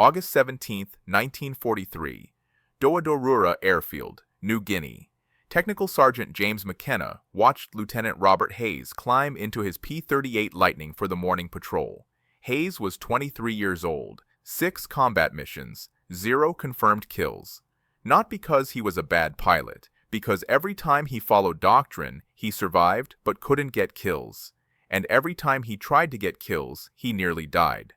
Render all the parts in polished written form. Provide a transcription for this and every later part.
August 17, 1943, WWII Airfield, New Guinea. Technical Sergeant James McKenna watched Lieutenant Robert Hayes climb into his P-38 Lightning for the morning patrol. Hayes was 23 years old, 6 combat missions, 0 confirmed kills. Not because he was a bad pilot, because every time he followed doctrine, he survived but couldn't get kills. And every time he tried to get kills, he nearly died.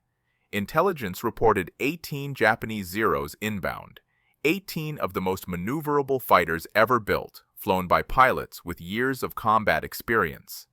Intelligence reported 18 Japanese Zeros inbound, 18 of the most maneuverable fighters ever built, flown by pilots with years of combat experience.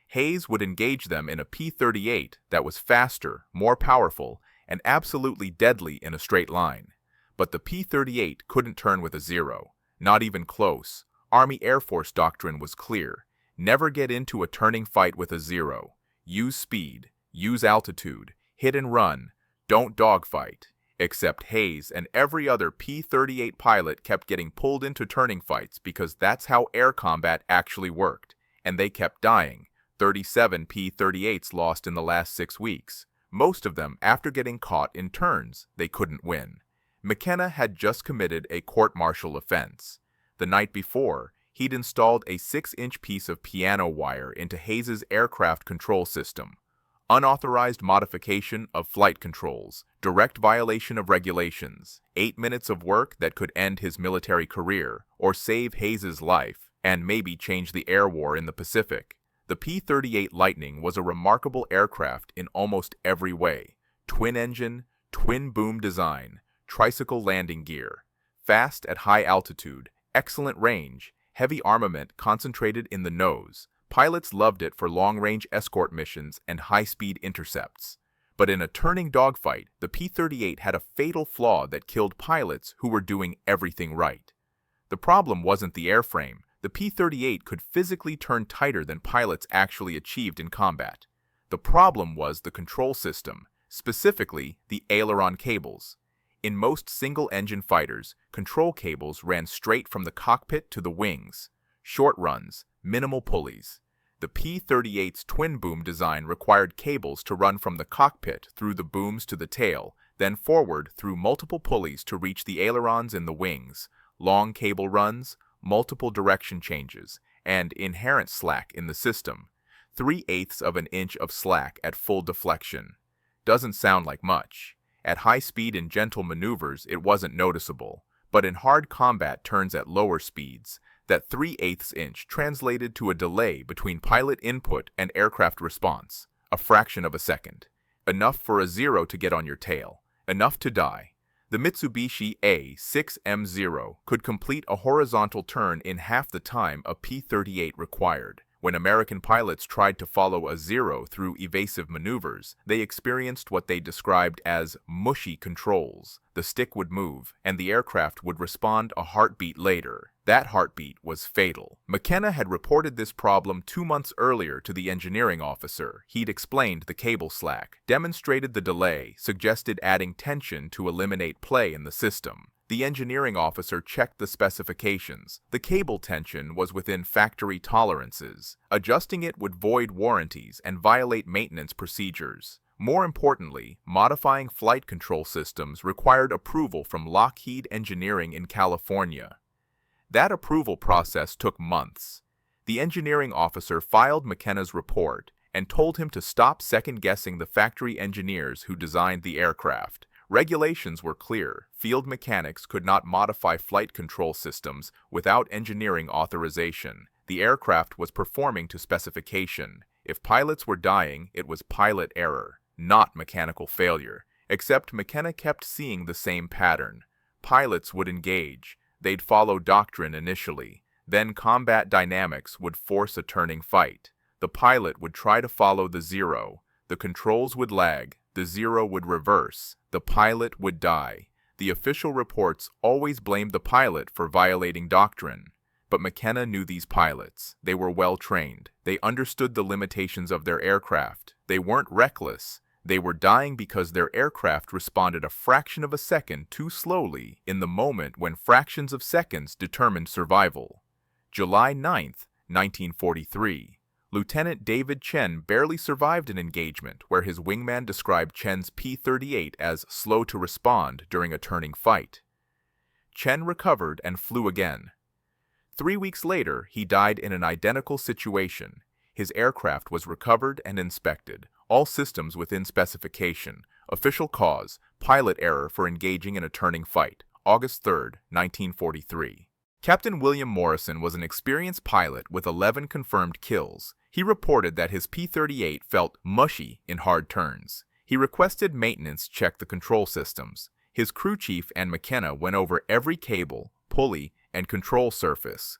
Hayes would engage them in a P-38 that was faster, more powerful, and absolutely deadly in a straight line. But the P-38 couldn't turn with a Zero, not even close. Army Air Force doctrine was clear. Never get into a turning fight with a Zero. Use speed, use altitude, hit and run, don't dogfight. Except Hayes and every other P-38 pilot kept getting pulled into turning fights because that's how air combat actually worked. And they kept dying. 37 P-38s lost in the last 6 weeks. Most of them after getting caught in turns they couldn't win. McKenna had just committed a court-martial offense. The night before, he'd installed a 6-inch piece of piano wire into Hayes's aircraft control system. Unauthorized modification of flight controls, direct violation of regulations, 8 minutes of work that could end his military career or save Hayes's life and maybe change the air war in the Pacific. The P-38 Lightning was a remarkable aircraft in almost every way. Twin-engine, twin-boom design, tricycle landing gear, fast at high altitude, excellent range, heavy armament concentrated in the nose. Pilots loved it for long-range escort missions and high-speed intercepts. But in a turning dogfight, the P-38 had a fatal flaw that killed pilots who were doing everything right. The problem wasn't the airframe. The P-38 could physically turn tighter than pilots actually achieved in combat. The problem was the control system, specifically the aileron cables. In most single-engine fighters, control cables ran straight from the cockpit to the wings. Short runs, minimal pulleys. The P-38's twin-boom design required cables to run from the cockpit through the booms to the tail, then forward through multiple pulleys to reach the ailerons in the wings. Long cable runs, multiple direction changes, and inherent slack in the system. 3/8 of an inch of slack at full deflection. Doesn't sound like much. At high speed and gentle maneuvers, it wasn't noticeable. But in hard combat turns at lower speeds, that 3/8 inch translated to a delay between pilot input and aircraft response, a fraction of a second. Enough for a Zero to get on your tail. Enough to die. The Mitsubishi A6M0 could complete a horizontal turn in half the time a P-38 required. When American pilots tried to follow a Zero through evasive maneuvers, they experienced what they described as mushy controls. The stick would move, and the aircraft would respond a heartbeat later. That heartbeat was fatal. McKenna had reported this problem 2 months earlier to the engineering officer. He'd explained the cable slack, demonstrated the delay, suggested adding tension to eliminate play in the system. The engineering officer checked the specifications. The cable tension was within factory tolerances. Adjusting it would void warranties and violate maintenance procedures. More importantly, modifying flight control systems required approval from Lockheed Engineering in California. That approval process took months. The engineering officer filed McKenna's report and told him to stop second-guessing the factory engineers who designed the aircraft. Regulations were clear. Field mechanics could not modify flight control systems without engineering authorization. The aircraft was performing to specification. If pilots were dying, it was pilot error, not mechanical failure. Except McKenna kept seeing the same pattern. Pilots would engage. They'd follow doctrine initially. Then combat dynamics would force a turning fight. The pilot would try to follow the Zero. The controls would lag. The Zero would reverse. The pilot would die. The official reports always blamed the pilot for violating doctrine. But McKenna knew these pilots. They were well trained. They understood the limitations of their aircraft. They weren't reckless. They were dying because their aircraft responded a fraction of a second too slowly in the moment when fractions of seconds determined survival. July 9, 1943. Lieutenant David Chen barely survived an engagement where his wingman described Chen's P-38 as slow to respond during a turning fight. Chen recovered and flew again. 3 weeks later, he died in an identical situation. His aircraft was recovered and inspected, all systems within specification. Official cause, pilot error for engaging in a turning fight, August 3, 1943. Captain William Morrison was an experienced pilot with 11 confirmed kills. He reported that his P-38 felt mushy in hard turns. He requested maintenance check the control systems. His crew chief and McKenna went over every cable, pulley, and control surface.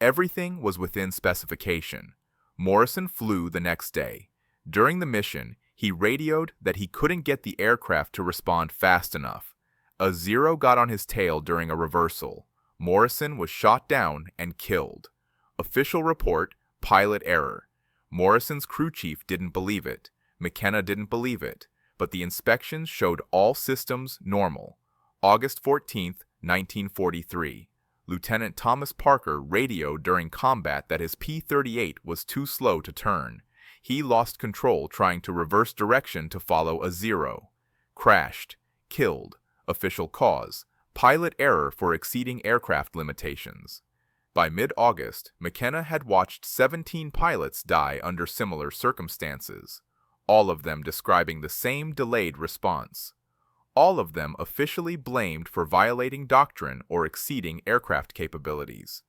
Everything was within specification. Morrison flew the next day. During the mission, he radioed that he couldn't get the aircraft to respond fast enough. A Zero got on his tail during a reversal. Morrison was shot down and killed. Official report, pilot error. Morrison's crew chief didn't believe it. McKenna didn't believe it. But the inspections showed all systems normal. August 14, 1943. Lieutenant Thomas Parker radioed during combat that his P-38 was too slow to turn. He lost control trying to reverse direction to follow a Zero. Crashed. Killed. Official cause, pilot error for exceeding aircraft limitations. By mid-August, McKenna had watched 17 pilots die under similar circumstances, all of them describing the same delayed response. All of them officially blamed for violating doctrine or exceeding aircraft capabilities.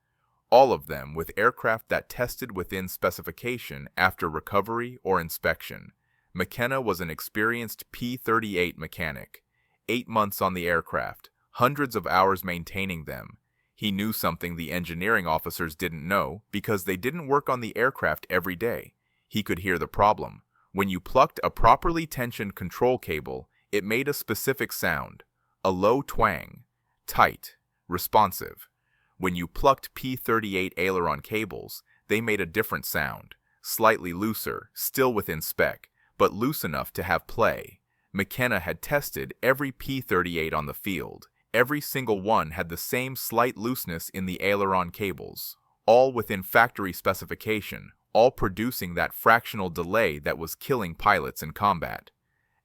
All of them with aircraft that tested within specification after recovery or inspection. McKenna was an experienced P-38 mechanic. 8 months on the aircraft, hundreds of hours maintaining them. He knew something the engineering officers didn't know because they didn't work on the aircraft every day. He could hear the problem. When you plucked a properly tensioned control cable, it made a specific sound, a low twang, tight, responsive. When you plucked P-38 aileron cables, they made a different sound, slightly looser, still within spec, but loose enough to have play. McKenna had tested every P-38 on the field. Every single one had the same slight looseness in the aileron cables, all within factory specification, all producing that fractional delay that was killing pilots in combat.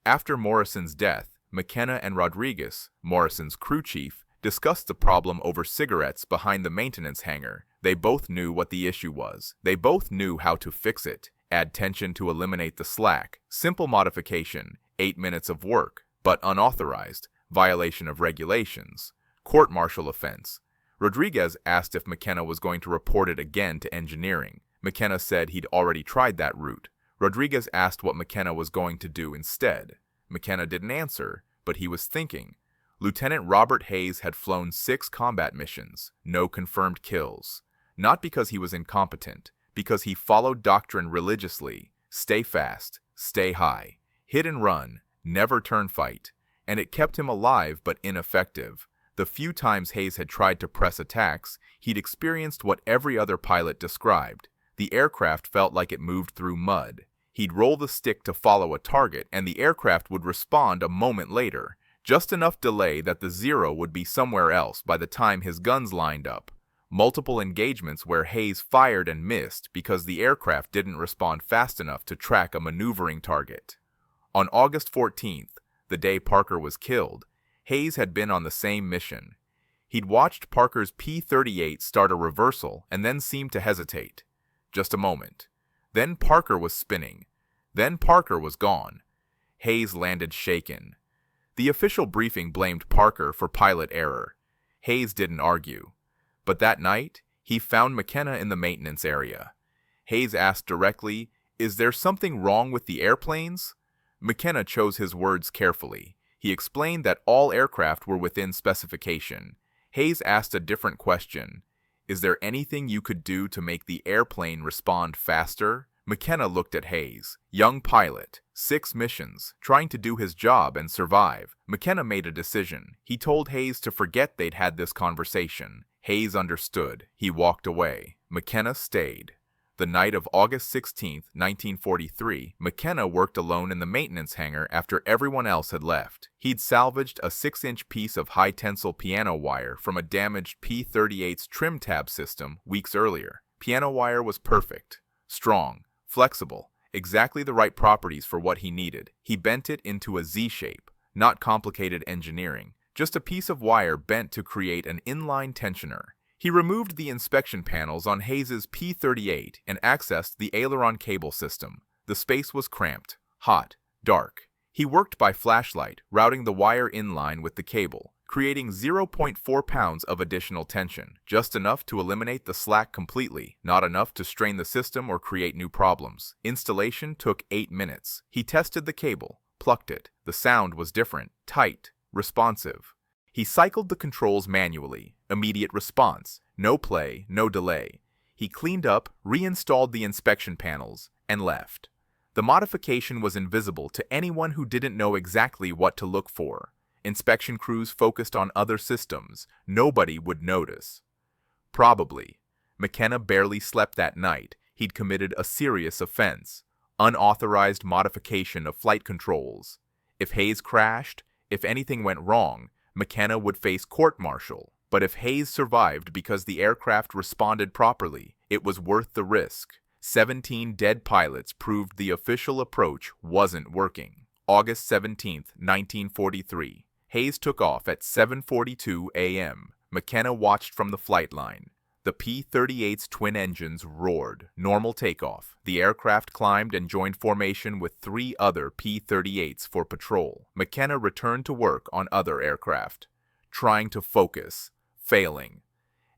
After Morrison's death, McKenna and Rodriguez, Morrison's crew chief, discussed the problem over cigarettes behind the maintenance hangar. They both knew what the issue was. They both knew how to fix it. Add tension to eliminate the slack. Simple modification. 8 minutes of work, but unauthorized. Violation of regulations. Court-martial offense. Rodriguez asked if McKenna was going to report it again to engineering. McKenna said he'd already tried that route. Rodriguez asked what McKenna was going to do instead. McKenna didn't answer, but he was thinking. Lieutenant Robert Hayes had flown 6 combat missions, no confirmed kills. Not because he was incompetent, because he followed doctrine religiously. Stay fast, stay high, hit and run, never turn fight. And it kept him alive but ineffective. The few times Hayes had tried to press attacks, he'd experienced what every other pilot described. The aircraft felt like it moved through mud. He'd roll the stick to follow a target, and the aircraft would respond a moment later. Just enough delay that the Zero would be somewhere else by the time his guns lined up. Multiple engagements where Hayes fired and missed because the aircraft didn't respond fast enough to track a maneuvering target. On August 14th, the day Parker was killed, Hayes had been on the same mission. He'd watched Parker's P-38 start a reversal and then seemed to hesitate. Just a moment. Then Parker was spinning. Then Parker was gone. Hayes landed shaken. The official briefing blamed Parker for pilot error. Hayes didn't argue. But that night, he found McKenna in the maintenance area. Hayes asked directly, "Is there something wrong with the airplanes?" McKenna chose his words carefully. He explained that all aircraft were within specification. Hayes asked a different question. "Is there anything you could do to make the airplane respond faster?" McKenna looked at Hayes. Young pilot, 6 missions, trying to do his job and survive. McKenna made a decision. He told Hayes to forget they'd had this conversation. Hayes understood. He walked away. McKenna stayed. The night of August 16, 1943, McKenna worked alone in the maintenance hangar after everyone else had left. He'd salvaged a 6-inch piece of high-tensile piano wire from a damaged P-38's trim tab system weeks earlier. Piano wire was perfect, strong, flexible, exactly the right properties for what he needed. He bent it into a Z shape, not complicated engineering, just a piece of wire bent to create an inline tensioner. He removed the inspection panels on Hayes's P-38 and accessed the aileron cable system. The space was cramped, hot, dark. He worked by flashlight, routing the wire in line with the cable, creating 0.4 pounds of additional tension, just enough to eliminate the slack completely, not enough to strain the system or create new problems. Installation took 8 minutes. He tested the cable, plucked it. The sound was different, tight, responsive. He cycled the controls manually. Immediate response. No play, no delay. He cleaned up, reinstalled the inspection panels, and left. The modification was invisible to anyone who didn't know exactly what to look for. Inspection crews focused on other systems. Nobody would notice. Probably. McKenna barely slept that night. He'd committed a serious offense. Unauthorized modification of flight controls. If Hayes crashed, if anything went wrong, McKenna would face court-martial. But if Hayes survived because the aircraft responded properly, it was worth the risk. 17 dead pilots proved the official approach wasn't working. August 17, 1943. Hayes took off at 7:42 a.m. McKenna watched from the flight line. The P-38's twin engines roared. Normal takeoff. The aircraft climbed and joined formation with 3 other P-38s for patrol. McKenna returned to work on other aircraft, trying to focus, failing.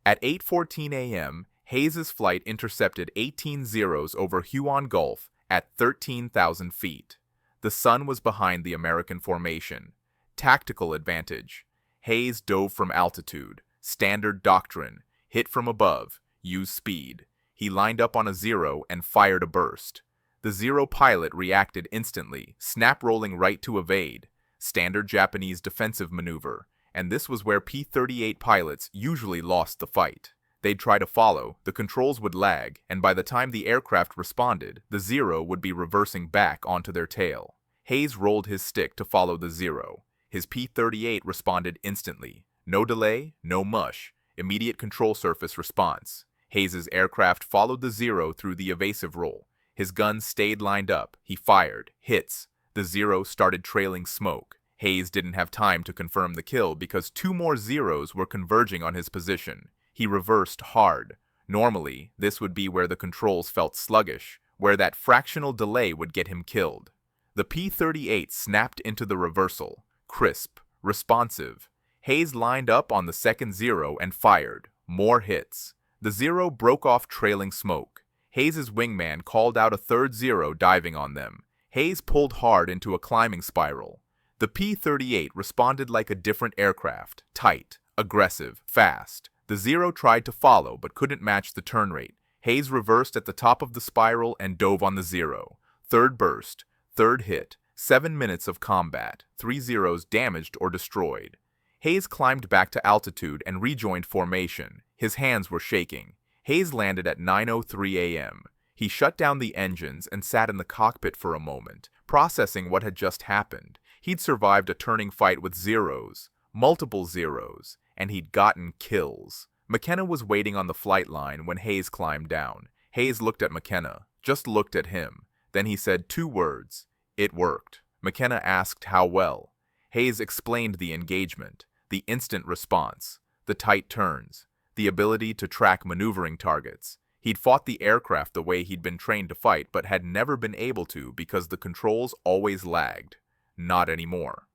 At 8:14 a.m., Hayes's flight intercepted 18 Zeros over Huon Gulf at 13,000 feet. The sun was behind the American formation. Tactical advantage. Hayes dove from altitude. Standard doctrine. Hit from above. Use speed. He lined up on a Zero and fired a burst. The Zero pilot reacted instantly, snap-rolling right to evade. Standard Japanese defensive maneuver. And this was where P-38 pilots usually lost the fight. They'd try to follow, the controls would lag, and by the time the aircraft responded, the Zero would be reversing back onto their tail. Hayes rolled his stick to follow the Zero. His P-38 responded instantly. No delay, no mush. Immediate control surface response. Hayes's aircraft followed the Zero through the evasive roll. His guns stayed lined up. He fired. Hits. The Zero started trailing smoke. Hayes didn't have time to confirm the kill because 2 more Zeros were converging on his position. He reversed hard. Normally, this would be where the controls felt sluggish, where that fractional delay would get him killed. The P-38 snapped into the reversal. Crisp. Responsive. Hayes lined up on the second Zero and fired. More hits. The Zero broke off trailing smoke. Hayes's wingman called out a third Zero diving on them. Hayes pulled hard into a climbing spiral. The P-38 responded like a different aircraft. Tight. Aggressive. Fast. The Zero tried to follow but couldn't match the turn rate. Hayes reversed at the top of the spiral and dove on the Zero. Third burst. Third hit. 7 minutes of combat. 3 Zeros damaged or destroyed. Hayes climbed back to altitude and rejoined formation. His hands were shaking. Hayes landed at 9:03 a.m. He shut down the engines and sat in the cockpit for a moment, processing what had just happened. He'd survived a turning fight with Zeros, multiple Zeros, and he'd gotten kills. McKenna was waiting on the flight line when Hayes climbed down. Hayes looked at McKenna, just looked at him. Then he said 2 words. It worked. McKenna asked how well. Hayes explained the engagement, the instant response, the tight turns, the ability to track maneuvering targets. He'd fought the aircraft the way he'd been trained to fight, but had never been able to because the controls always lagged. Not anymore.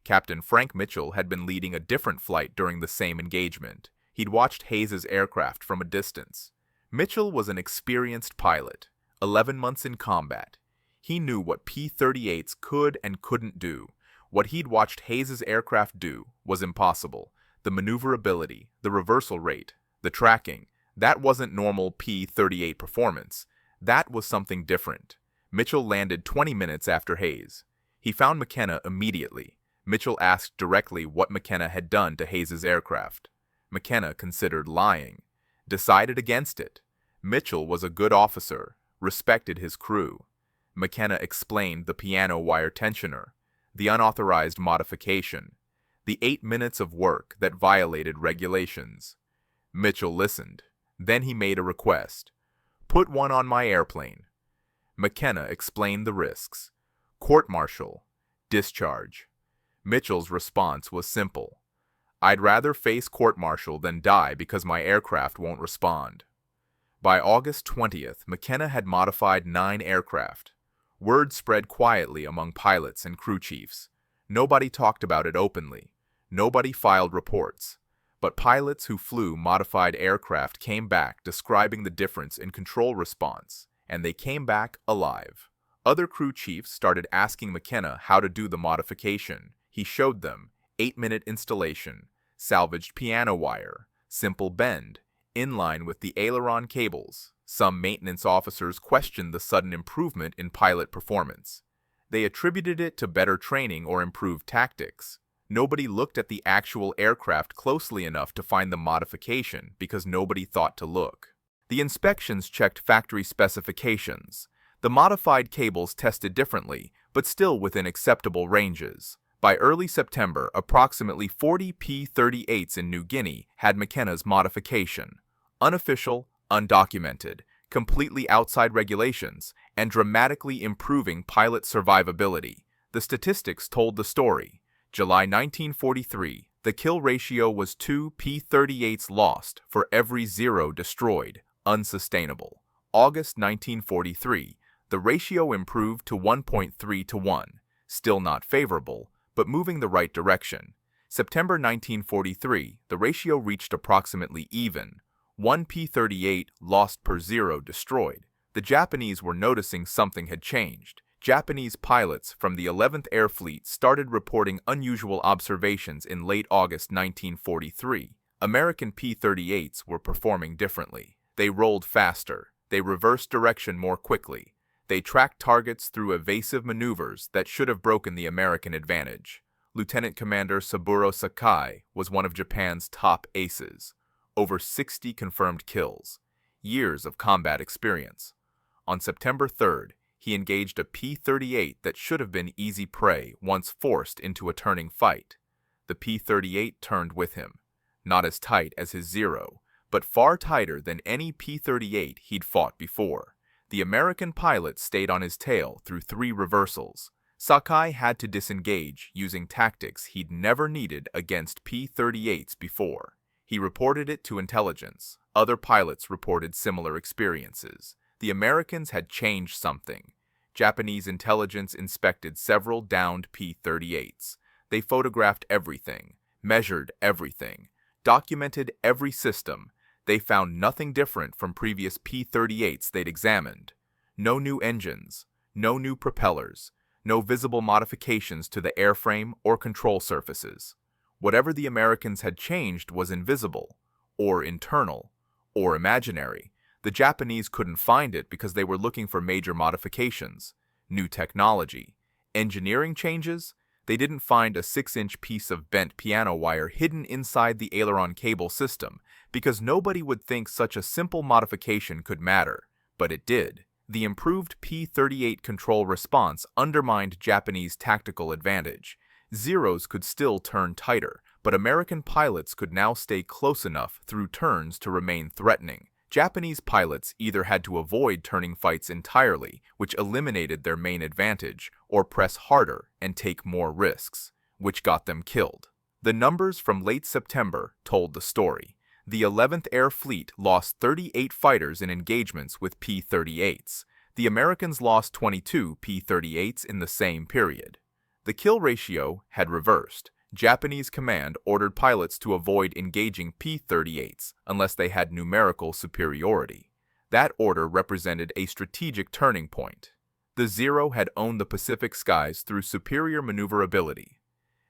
Captain Frank Mitchell had been leading a different flight during the same engagement. He'd watched Hayes's aircraft from a distance. Mitchell was an experienced pilot, 11 months in combat. He knew what P-38s could and couldn't do. What he'd watched Hayes's aircraft do was impossible. The maneuverability, the reversal rate, the tracking, that wasn't normal P-38 performance. That was something different. Mitchell landed 20 minutes after Hayes. He found McKenna immediately. Mitchell asked directly what McKenna had done to Hayes's aircraft. McKenna considered lying, decided against it. Mitchell was a good officer, respected his crew. McKenna explained the piano wire tensioner, the unauthorized modification, the 8 minutes of work that violated regulations. Mitchell listened. Then he made a request. Put one on my airplane. McKenna explained the risks. Court-martial. Discharge. Mitchell's response was simple. I'd rather face court-martial than die because my aircraft won't respond. By August 20th, McKenna had modified 9 aircraft. Word spread quietly among pilots and crew chiefs. Nobody talked about it openly. Nobody filed reports. But pilots who flew modified aircraft came back describing the difference in control response, and they came back alive. Other crew chiefs started asking McKenna how to do the modification. He showed them 8-minute installation, salvaged piano wire, simple bend, in line with the aileron cables. Some maintenance officers questioned the sudden improvement in pilot performance. They attributed it to better training or improved tactics. Nobody looked at the actual aircraft closely enough to find the modification because nobody thought to look. The inspections checked factory specifications. The modified cables tested differently, but still within acceptable ranges. By early September, approximately 40 P-38s in New Guinea had McKenna's modification. Unofficial, undocumented, completely outside regulations, and dramatically improving pilot survivability. The statistics told the story. July 1943, the kill ratio was 2 P-38s lost for every 0 destroyed, unsustainable. August 1943, the ratio improved to 1.3 to 1, still not favorable, but moving the right direction. September 1943, the ratio reached approximately even, 1 P-38 lost per 0 destroyed. The Japanese were noticing something had changed. Japanese pilots from the 11th Air Fleet started reporting unusual observations in late August 1943. American P-38s were performing differently. They rolled faster. They reversed direction more quickly. They tracked targets through evasive maneuvers that should have broken the American advantage. Lieutenant Commander Saburo Sakai was one of Japan's top aces. Over 60 confirmed kills. Years of combat experience. On September 3rd, he engaged a P-38 that should have been easy prey once forced into a turning fight. The P-38 turned with him. Not as tight as his Zero, but far tighter than any P-38 he'd fought before. The American pilot stayed on his tail through 3 reversals. Sakai had to disengage using tactics he'd never needed against P-38s before. He reported it to intelligence. Other pilots reported similar experiences. The Americans had changed something. Japanese intelligence inspected several downed P-38s. They photographed everything, measured everything, documented every system. They found nothing different from previous P-38s they'd examined. No new engines, no new propellers, no visible modifications to the airframe or control surfaces. Whatever the Americans had changed was invisible, or internal, or imaginary. The Japanese couldn't find it because they were looking for major modifications, new technology, engineering changes. They didn't find a 6-inch piece of bent piano wire hidden inside the aileron cable system because nobody would think such a simple modification could matter, but it did. The improved P-38 control response undermined Japanese tactical advantage. Zeros could still turn tighter, but American pilots could now stay close enough through turns to remain threatening. Japanese pilots either had to avoid turning fights entirely, which eliminated their main advantage, or press harder and take more risks, which got them killed. The numbers from late September told the story. The 11th Air Fleet lost 38 fighters in engagements with P-38s. The Americans lost 22 P-38s in the same period. The kill ratio had reversed. Japanese command ordered pilots to avoid engaging P-38s unless they had numerical superiority. That order represented a strategic turning point. The Zero had owned the Pacific skies through superior maneuverability.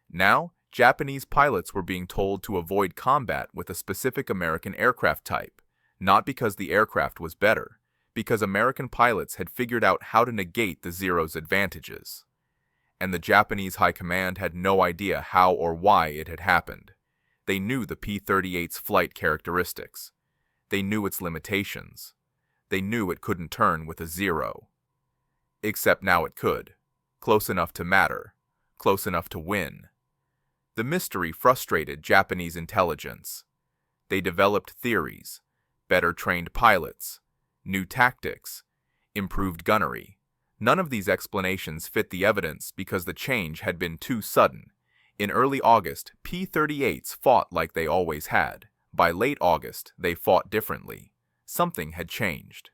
Now, Japanese pilots were being told to avoid combat with a specific American aircraft type, not because the aircraft was better, because American pilots had figured out how to negate the Zero's advantages. And the Japanese high command had no idea how or why it had happened. They knew the P-38's flight characteristics. They knew its limitations. They knew it couldn't turn with a Zero. Except now it could. Close enough to matter. Close enough to win. The mystery frustrated Japanese intelligence. They developed theories, better trained pilots, new tactics, improved gunnery. None of these explanations fit the evidence because the change had been too sudden. In early August, P-38s fought like they always had. By late August, they fought differently. Something had changed.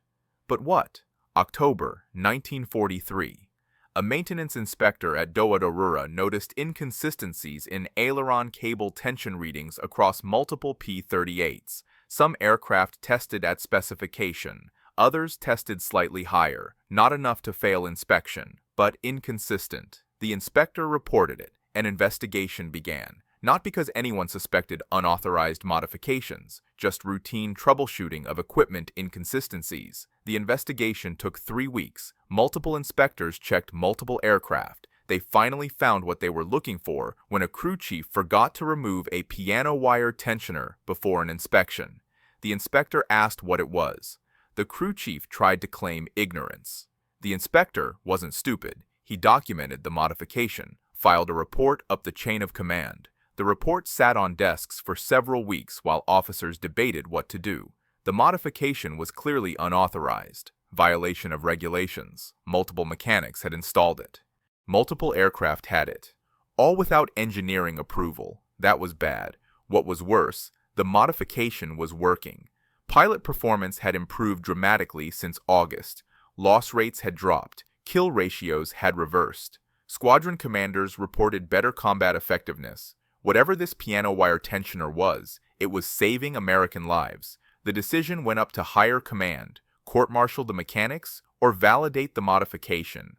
But what? October 1943. A maintenance inspector at WWII noticed inconsistencies in aileron cable tension readings across multiple P-38s. Some aircraft tested at specification, others tested slightly higher, not enough to fail inspection, but inconsistent. The inspector reported it. An investigation began, not because anyone suspected unauthorized modifications, just routine troubleshooting of equipment inconsistencies. The investigation took 3 weeks. Multiple inspectors checked multiple aircraft. They finally found what they were looking for when a crew chief forgot to remove a piano wire tensioner before an inspection. The inspector asked what it was. The crew chief tried to claim ignorance. The inspector wasn't stupid. He documented the modification, filed a report up the chain of command. The report sat on desks for several weeks while officers debated what to do. The modification was clearly unauthorized, violation of regulations. Multiple mechanics had installed it. Multiple aircraft had it. All without engineering approval. That was bad. What was worse, the modification was working. Pilot performance had improved dramatically since August. Loss rates had dropped. Kill ratios had reversed. Squadron commanders reported better combat effectiveness. Whatever this piano wire tensioner was, it was saving American lives. The decision went up to higher command, court-martial the mechanics, or validate the modification.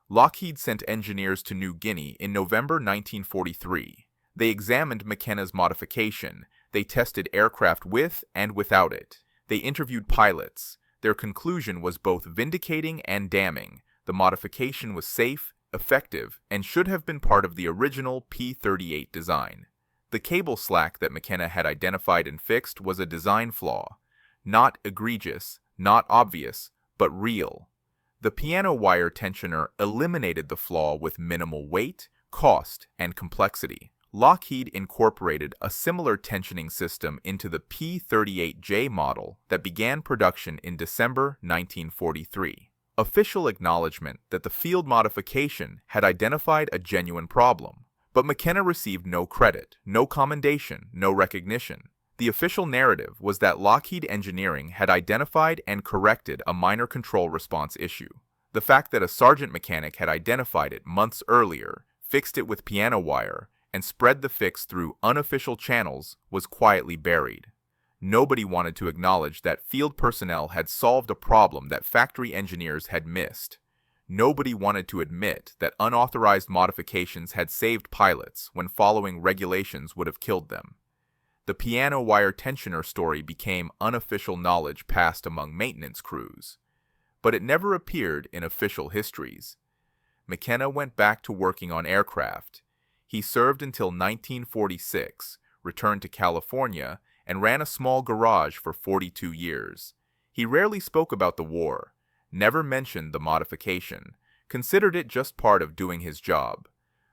Lockheed sent engineers to New Guinea in November 1943. They examined McKenna's modification. They tested aircraft with and without it. They interviewed pilots. Their conclusion was both vindicating and damning. The modification was safe, effective, and should have been part of the original P-38 design. The cable slack that McKenna had identified and fixed was a design flaw. Not egregious, not obvious, but real. The piano wire tensioner eliminated the flaw with minimal weight, cost, and complexity. Lockheed incorporated a similar tensioning system into the P-38J model that began production in December 1943. Official acknowledgement that the field modification had identified a genuine problem. But McKenna received no credit, no commendation, no recognition. The official narrative was that Lockheed Engineering had identified and corrected a minor control response issue. The fact that a sergeant mechanic had identified it months earlier, fixed it with piano wire, and spread the fix through unofficial channels was quietly buried. Nobody wanted to acknowledge that field personnel had solved a problem that factory engineers had missed. Nobody wanted to admit that unauthorized modifications had saved pilots when following regulations would have killed them. The piano wire tensioner story became unofficial knowledge passed among maintenance crews, but it never appeared in official histories. McKenna went back to working on aircraft. He served until 1946, returned to California, and ran a small garage for 42 years. He rarely spoke about the war, never mentioned the modification, considered it just part of doing his job.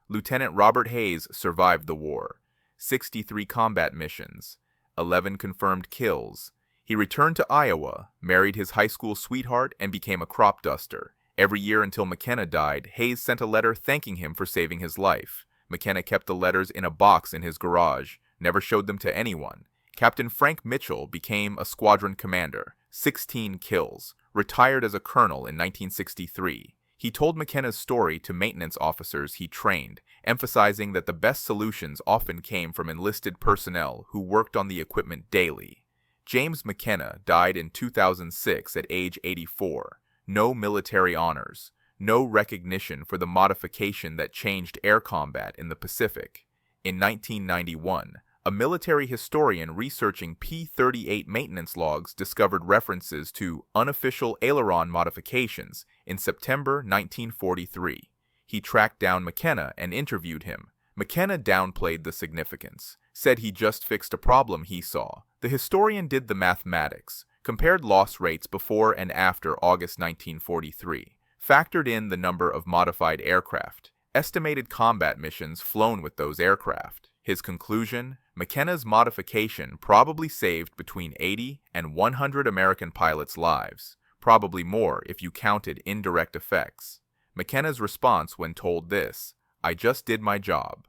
Lieutenant Robert Hayes survived the war, 63 combat missions, 11 confirmed kills. He returned to Iowa, married his high school sweetheart, and became a crop duster. Every year until McKenna died, Hayes sent a letter thanking him for saving his life. McKenna kept the letters in a box in his garage, never showed them to anyone. Captain Frank Mitchell became a squadron commander, 16 kills, retired as a colonel in 1963. He told McKenna's story to maintenance officers he trained, emphasizing that the best solutions often came from enlisted personnel who worked on the equipment daily. James McKenna died in 2006 at age 84. No military honors, no recognition for the modification that changed air combat in the Pacific. In 1991, a military historian researching P-38 maintenance logs discovered references to unofficial aileron modifications in September 1943. He tracked down McKenna and interviewed him. McKenna downplayed the significance, said he just fixed a problem he saw. The historian did the mathematics, compared loss rates before and after August 1943, factored in the number of modified aircraft, estimated combat missions flown with those aircraft. His conclusion: McKenna's modification probably saved between 80 and 100 American pilots' lives. probably more if you counted indirect effects. McKenna's response when told this: "I just did my job."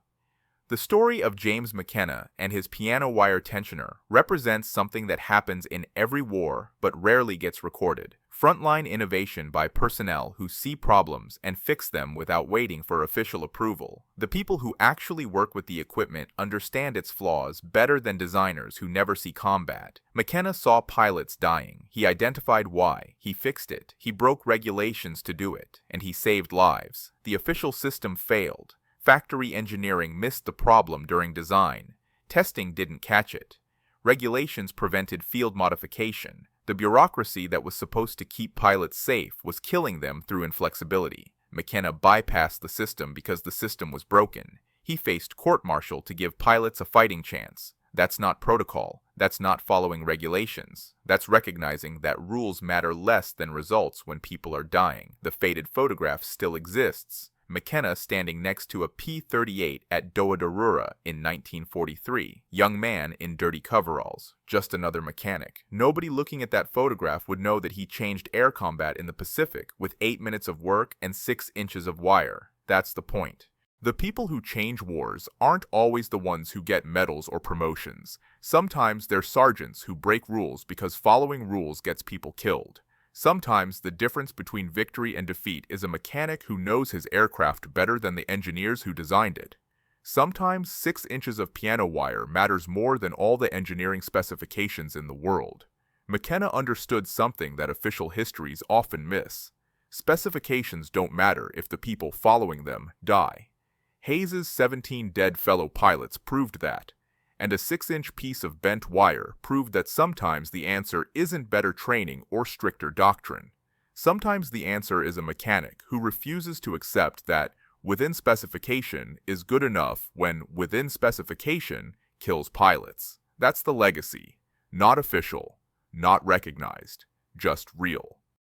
The story of James McKenna and his piano wire tensioner represents something that happens in every war but rarely gets recorded. Frontline innovation by personnel who see problems and fix them without waiting for official approval. The people who actually work with the equipment understand its flaws better than designers who never see combat. McKenna saw pilots dying. He identified why. He fixed it. He broke regulations to do it. And he saved lives. The official system failed. Factory engineering missed the problem during design. Testing didn't catch it. Regulations prevented field modification. The bureaucracy that was supposed to keep pilots safe was killing them through inflexibility. McKenna bypassed the system because the system was broken. He faced court-martial to give pilots a fighting chance. That's not protocol. That's not following regulations. That's recognizing that rules matter less than results when people are dying. The faded photograph still exists. McKenna standing next to a P-38 at WWII in 1943. Young man in dirty coveralls. Just another mechanic. Nobody looking at that photograph would know that he changed air combat in the Pacific with 8 minutes of work and 6 inches of wire. That's the point. The people who change wars aren't always the ones who get medals or promotions. Sometimes they're sergeants who break rules because following rules gets people killed. Sometimes the difference between victory and defeat is a mechanic who knows his aircraft better than the engineers who designed it. Sometimes 6 inches of piano wire matters more than all the engineering specifications in the world. McKenna understood something that official histories often miss. Specifications don't matter if the people following them die. Hayes's 17 dead fellow pilots proved that. And a 6-inch piece of bent wire proved that sometimes the answer isn't better training or stricter doctrine. Sometimes the answer is a mechanic who refuses to accept that within specification is good enough when within specification kills pilots. That's the legacy. Not official, not recognized, just real.